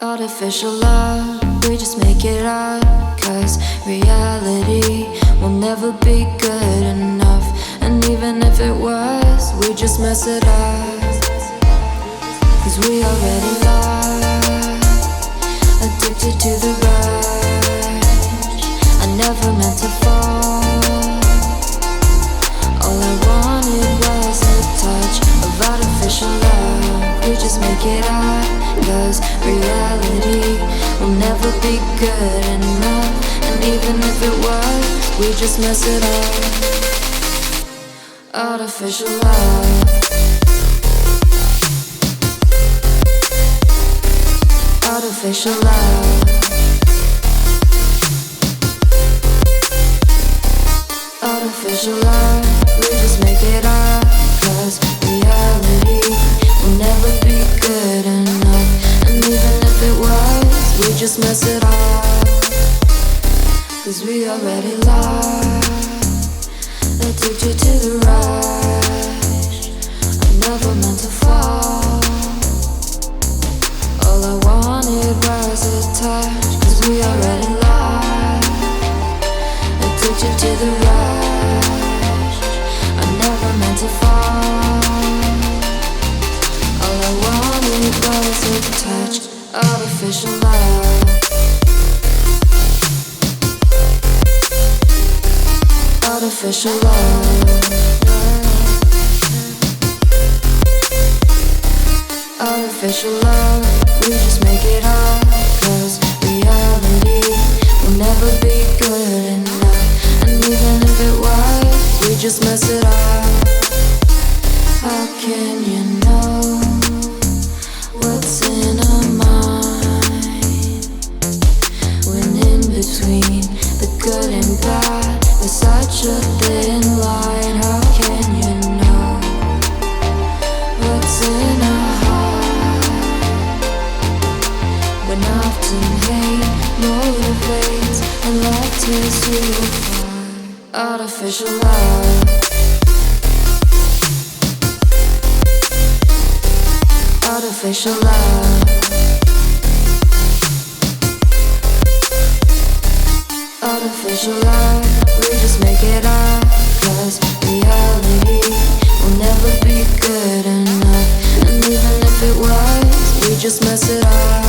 Artificial love, we just make it up, 'cause reality will never be good enough. And even if it was, we just mess it up, 'cause we already love, addicted to the rush. I never meant to fall, all I wanted was a touch of artificial love. We just make it up, 'cause reality will never be good enough. And even if it was, we just mess it up. Artificial love, artificial love, artificial love. We just make it up, 'cause reality will never be good enough. And even if it was, we just mess it up, 'cause we already lost, addicted to the rush. I never meant to fall, all I wanted was a touch, 'cause we already lost, addicted to the rush. I never meant to fall, all I wanted was a touch. Artificial love, artificial love, artificial love. We just make it up, 'cause reality will never be good enough. And even if it was, we just mess it up. How can you know what's in our mind, when in between the good and bad there's such a thin line? How can you know what's in our heart, when often hate motivates and love tears you apart? Artificial love, artificial love, artificial love. We just make it up, 'cause reality will never be good enough. And even if it was, we just mess it up.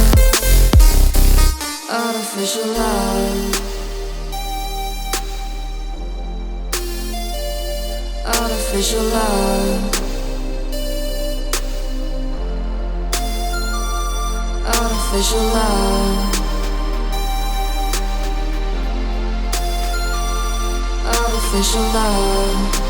Artificial love, artificial love, artificial love, artificial love.